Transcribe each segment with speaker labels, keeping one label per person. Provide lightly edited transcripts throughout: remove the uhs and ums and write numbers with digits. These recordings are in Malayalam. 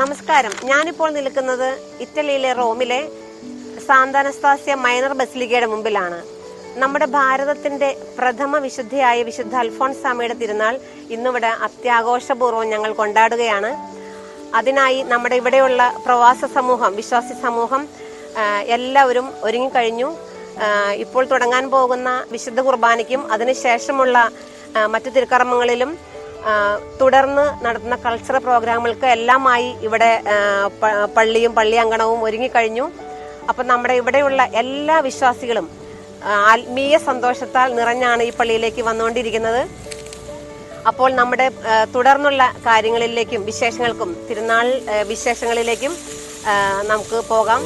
Speaker 1: നമസ്കാരം. ഞാനിപ്പോൾ നിൽക്കുന്നത് ഇറ്റലിയിലെ റോമിലെ സാന്ത അനസ്താസ്യ മൈനർ ബസിലിക്കയുടെ മുമ്പിലാണ്. നമ്മുടെ ഭാരതത്തിന്റെ പ്രഥമ വിശുദ്ധയായ വിശുദ്ധ അൽഫോൻസാമയുടെ തിരുനാൾ ഇന്നിവിടെ അത്യാഘോഷപൂർവ്വം ഞങ്ങൾ കൊണ്ടാടുകയാണ്. അതിനായി നമ്മുടെ ഇവിടെയുള്ള പ്രവാസ സമൂഹം, വിശ്വാസി സമൂഹം എല്ലാവരും ഒരുങ്ങിക്കഴിഞ്ഞു. ഇപ്പോൾ തുടങ്ങാൻ പോകുന്ന വിശുദ്ധ കുർബാനയ്ക്കും അതിനുശേഷമുള്ള മറ്റു തിരുക്കർമ്മങ്ങളിലും തുടർന്ന് നടത്തുന്ന കൾച്ചറൽ പ്രോഗ്രാമുകൾക്ക് എല്ലാമായി ഇവിടെ പള്ളിയും പള്ളി അങ്കണവും ഒരുങ്ങിക്കഴിഞ്ഞു. അപ്പം നമ്മുടെ ഇവിടെയുള്ള എല്ലാ വിശ്വാസികളും ആത്മീയ സന്തോഷത്താൽ നിറഞ്ഞാണ് ഈ പള്ളിയിലേക്ക് വന്നുകൊണ്ടിരിക്കുന്നത്. അപ്പോൾ നമ്മുടെ തുടർന്നുള്ള കാര്യങ്ങളിലേക്കും വിശേഷങ്ങൾക്കും തിരുനാൾ വിശേഷങ്ങളിലേക്കും നമുക്ക് പോകാം.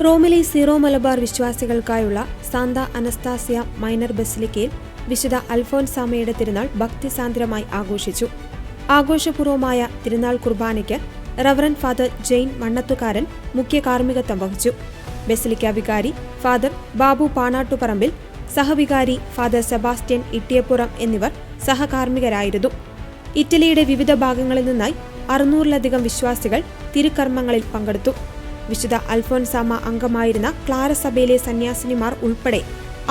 Speaker 2: റോമിലെ സീറോ മലബാർ വിശ്വാസികൾക്കായുള്ള സാന്ത അനസ്താസ്യ മൈനർ ബസിലിക്കയിൽ വിശുദ്ധ അൽഫോൻസാമയുടെ തിരുനാൾ ഭക്തിസാന്ദ്രമായി ആഘോഷിച്ചു. ആഘോഷപൂർവമായ തിരുനാൾ കുർബാനയ്ക്ക് റവറന്റ് ഫാദർ ജെയിൻ മണ്ണത്തുകാരൻ മുഖ്യ കാർമ്മികത്വം വഹിച്ചു. ബസിലിക്ക വികാരി ഫാദർ ബാബു പാണാട്ടുപറമ്പിൽ, സഹവികാരി ഫാദർ സെബാസ്റ്റ്യൻ ഇട്ടിയപ്പുറം എന്നിവർ സഹകാർമ്മികരായിരുന്നു. ഇറ്റലിയുടെ വിവിധ ഭാഗങ്ങളിൽ നിന്നായി 600-ലധികം വിശ്വാസികൾ തിരുക്കർമ്മങ്ങളിൽ പങ്കെടുത്തു. വിശുദ്ധ അൽഫോൻസാമ അംഗമായിരുന്ന ക്ലാര സഭയിലെ സന്യാസിനിമാർ ഉൾപ്പെടെ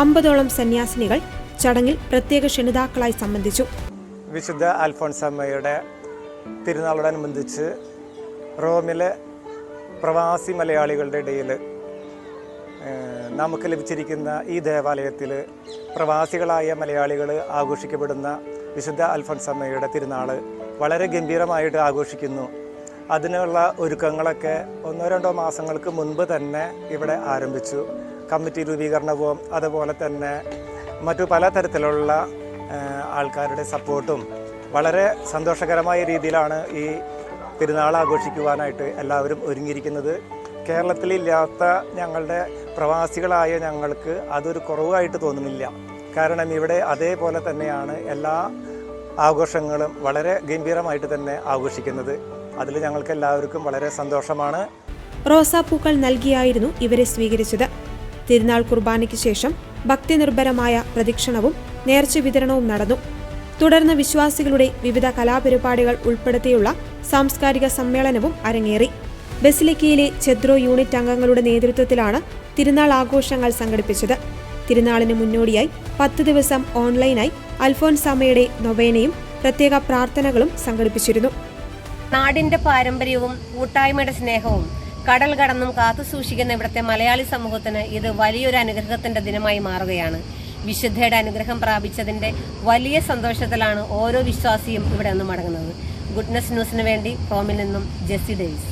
Speaker 2: 50ഓളം സന്യാസിനികൾ ചടങ്ങിൽ പ്രത്യേക ക്ഷണിതാക്കളായി സംബന്ധിച്ചു.
Speaker 3: വിശുദ്ധ അൽഫോൻസാമയുടെ തിരുനാളോടനുബന്ധിച്ച് റോമിലെ പ്രവാസി മലയാളികളുടെ ഇടയിൽ നമുക്ക് ലഭിച്ചിരിക്കുന്ന ഈ ദേവാലയത്തിൽ പ്രവാസികളായ മലയാളികൾ ആഘോഷിക്കപ്പെടുന്ന വിശുദ്ധ അൽഫോൻസാമയുടെ തിരുനാൾ വളരെ ഗംഭീരമായിട്ട് ആഘോഷിക്കുന്നു. അതിനുള്ള ഒരുക്കങ്ങളൊക്കെ 1-2 മാസങ്ങൾക്ക് മുൻപ് തന്നെ ഇവിടെ ആരംഭിച്ചു. കമ്മിറ്റി രൂപീകരണവും അതുപോലെ തന്നെ മറ്റു പലതരത്തിലുള്ള ആൾക്കാരുടെ സപ്പോർട്ടും വളരെ സന്തോഷകരമായ രീതിയിലാണ് ഈ തിരുനാൾ ആഘോഷിക്കുവാനായിട്ട് എല്ലാവരും ഒരുങ്ങിയിരിക്കുന്നത്. കേരളത്തിലില്ലാത്ത ഞങ്ങളുടെ പ്രവാസികളായ ഞങ്ങൾക്ക് അതൊരു കുറവായിട്ട് തോന്നുന്നില്ല. കാരണം ഇവിടെ അതേപോലെ തന്നെയാണ് എല്ലാ ആഘോഷങ്ങളും വളരെ ഗംഭീരമായിട്ട് തന്നെ ആഘോഷിക്കുന്നത്. അതിൽ ഞങ്ങൾക്ക് എല്ലാവർക്കും വളരെ സന്തോഷമാണ്.
Speaker 2: റോസാപ്പൂക്കൾ നൽകിയായിരുന്നു ഇവരെ സ്വീകരിച്ചത്. തിരുനാൾ കുർബാനയ്ക്ക് ശേഷം ഭക്തിനിർഭരമായ പ്രദക്ഷിണവും നേർച്ച വിതരണവും നടന്നു. തുടർന്ന് വിശ്വാസികളുടെ വിവിധ കലാപരിപാടികൾ ഉൾപ്പെടുത്തിയുള്ള സാംസ്കാരിക സമ്മേളനവും അരങ്ങേറി. ബസിലിക്കയിലെ ചെദ്രോ യൂണിറ്റ് അംഗങ്ങളുടെ നേതൃത്വത്തിലാണ് തിരുനാൾ ആഘോഷങ്ങൾ സംഘടിപ്പിച്ചത്. തിരുനാളിന് മുന്നോടിയായി 10 ദിവസം ഓൺലൈനായി അൽഫോൻസാമയുടെ നൊവേനയും പ്രത്യേക പ്രാർത്ഥനകളും സംഘടിപ്പിച്ചിരുന്നു.
Speaker 1: നാടിന്റെ പാരമ്പര്യവും കൂട്ടായ്മയുടെ സ്നേഹവും കടൽ കടന്നും കാത്തു സൂക്ഷിക്കുന്ന ഇവിടുത്തെ മലയാളി സമൂഹത്തിന് ഇത് വലിയൊരു അനുഗ്രഹത്തിന്റെ ദിനമായി മാറുകയാണ്. വിശുദ്ധയുടെ അനുഗ്രഹം പ്രാപിച്ചതിന്റെ വലിയ സന്തോഷത്തിലാണ് ഓരോ വിശ്വാസിയും ഇവിടെ നിന്ന് മടങ്ങുന്നത്. ഗുഡ്നസ് ന്യൂസിന് വേണ്ടി റോമിൽ നിന്നും ജെസ്സി ഡേവിസ്.